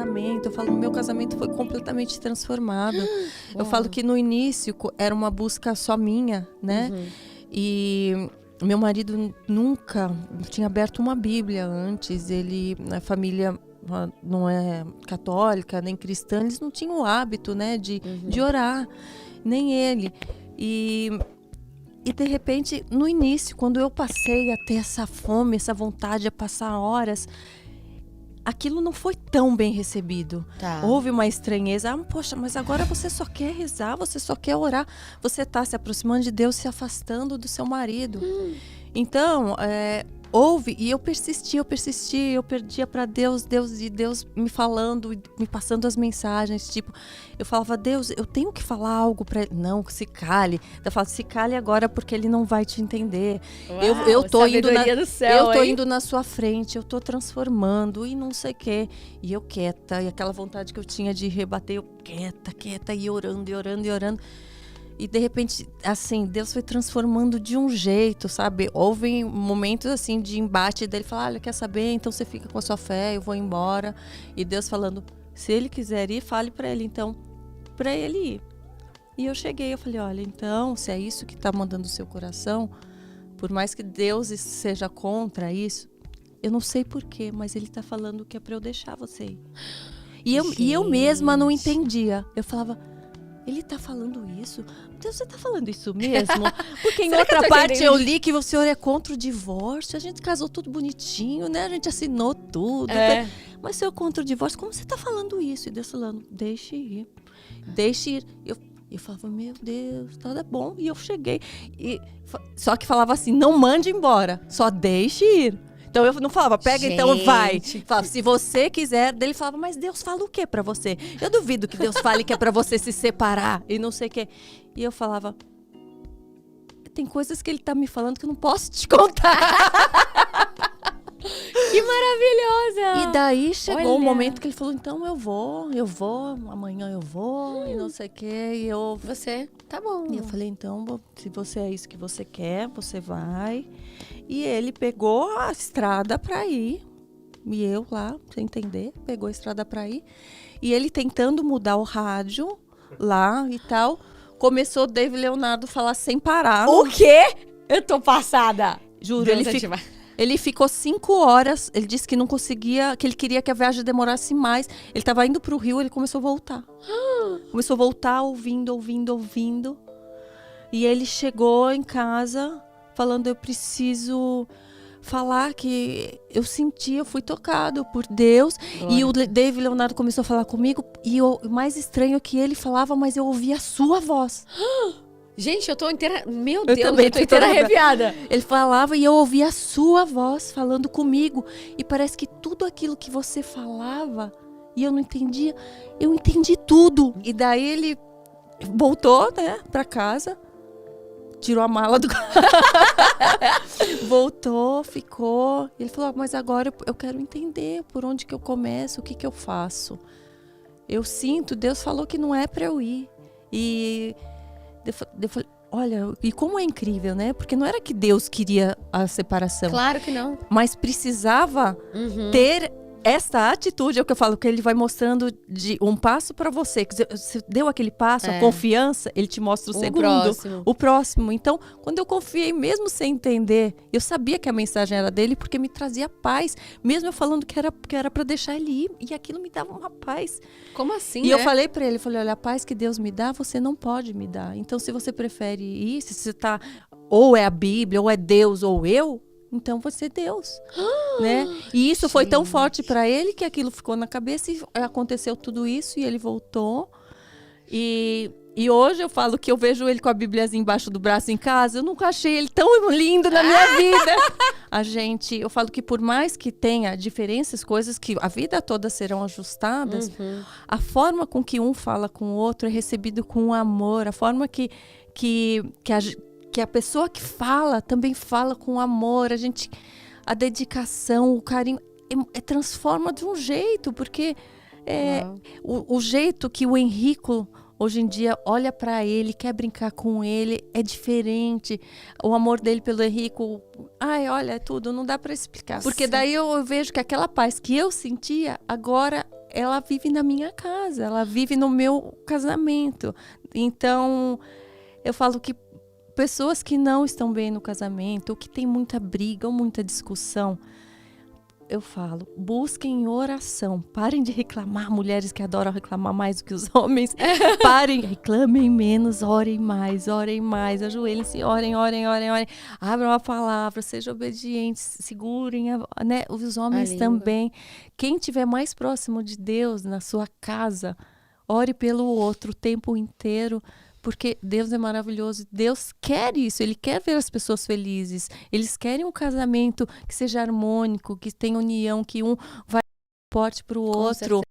casamento. Eu falo, meu casamento foi completamente transformado. Eu falo que no início era uma busca só minha, né? E meu marido nunca tinha aberto uma Bíblia antes. A família não é católica nem cristã, eles não tinham o hábito, né, de orar, nem ele. E de repente, no início, quando eu passei a ter essa fome, essa vontade de passar horas, aquilo não foi tão bem recebido. Houve uma estranheza. Poxa, mas agora você só quer rezar, você só quer orar. Você está se aproximando de Deus, se afastando do seu marido. Então, houve, e eu persistia, eu perdia para Deus me falando, me passando as mensagens, tipo, eu falava, Deus, eu tenho que falar algo para ele. Não, se cale. Eu falava, se cale agora porque ele não vai te entender. Uau, eu tô céu, indo na sua frente, eu tô transformando e não sei o quê. E eu quieta, e aquela vontade que eu tinha de rebater, eu quieta, e orando. E de repente, assim, Deus foi transformando de um jeito, sabe? Houve momentos, assim, de embate dele falar, olha, quer saber? Então você fica com a sua fé, eu vou embora. E Deus falando, se ele quiser ir, fale pra ele, então, pra ele ir. E eu cheguei, eu falei, olha, então, se é isso que tá mandando o seu coração, por mais que Deus seja contra isso, eu não sei porquê, mas ele tá falando que é pra eu deixar você ir. E eu mesma não entendia. Eu falava, ele tá falando isso? Deus, você tá falando isso mesmo? Porque em outra parte eu li que o senhor é contra o divórcio. A gente casou tudo bonitinho, né? A gente assinou tudo. Mas se eu contra o divórcio, como você tá falando isso? E Deus falando, deixe ir. Eu falava, meu Deus, tá bom. E eu cheguei. Só que falava assim, não mande embora, só deixe ir. Então eu não falava, pega, então vai. Falava, se você quiser. Daí ele falava, mas Deus fala o quê pra você? Eu duvido que Deus fale que é pra você se separar e não sei o quê. E eu falava, tem coisas que ele tá me falando que eu não posso te contar. Que maravilhosa! E daí chegou um momento que ele falou, então eu vou, amanhã eu vou, e não sei o quê. E você, tá bom. E eu falei, então, se você é isso que você quer, você vai. E ele pegou a estrada pra ir. E eu lá, sem entender, pegou a estrada pra ir. E ele tentando mudar o rádio lá e tal. Começou o David Leonardo falar sem parar. O quê? Eu tô passada. Juro, ele ficou 5 horas. Ele disse que não conseguia, que ele queria que a viagem demorasse mais. Ele tava indo pro Rio, ele começou a voltar. Começou a voltar, ouvindo. E ele chegou em casa falando, eu preciso falar que eu fui tocado por Deus. Glória. E o David Leonardo começou a falar comigo. E o mais estranho é que ele falava, mas eu ouvia a sua voz. Gente, eu tô inteira... Meu Deus, eu tô inteira arrepiada. Ele falava e eu ouvia a sua voz falando comigo. E parece que tudo aquilo que você falava e eu não entendia, eu entendi tudo. E daí ele voltou, né, pra casa. Tirou a mala do carro. Voltou, ficou. Ele falou, mas agora eu quero entender por onde que eu começo, o que que eu faço. Eu sinto, Deus falou que não é para eu ir. E eu falei, olha, e como é incrível, né? Porque não era que Deus queria a separação. Claro que não. Mas precisava ter essa atitude, é o que eu falo, que ele vai mostrando de um passo para você. Você deu aquele passo, a confiança, ele te mostra o segundo, o próximo. Então, quando eu confiei, mesmo sem entender, eu sabia que a mensagem era dele, porque me trazia paz. Mesmo eu falando que era para deixar ele ir, e aquilo me dava uma paz. Como assim, E eu falei para ele, olha, a paz que Deus me dá, você não pode me dar. Então, se você prefere ir, se você tá, ou é a Bíblia, ou é Deus, ou eu, então você é Deus, né? E isso foi tão forte para ele que aquilo ficou na cabeça e aconteceu tudo isso e ele voltou. E hoje eu falo que eu vejo ele com a Bíbliazinha embaixo do braço em casa. Eu nunca achei ele tão lindo na minha vida. Eu falo que por mais que tenha diferenças, coisas que a vida toda serão ajustadas, a forma com que um fala com o outro é recebido com amor. A forma que a pessoa que fala também fala com amor, a dedicação, o carinho, transforma de um jeito, porque o jeito que o Henrico hoje em dia olha para ele, quer brincar com ele, é diferente. O amor dele pelo Henrico, olha, é tudo, não dá para explicar. Porque daí eu vejo que aquela paz que eu sentia, agora ela vive na minha casa, ela vive no meu casamento. Então, eu falo que pessoas que não estão bem no casamento, ou que tem muita briga ou muita discussão, eu falo, busquem oração. Parem de reclamar, mulheres que adoram reclamar mais do que os homens. Parem, reclamem menos, orem mais, ajoelhem-se, orem. Abram a palavra, sejam obedientes, segurem, né, os homens também. Quem estiver mais próximo de Deus na sua casa, ore pelo outro o tempo inteiro. Porque Deus é maravilhoso, Deus quer isso, Ele quer ver as pessoas felizes, eles querem um casamento que seja harmônico, que tenha união, que um vai forte para o outro.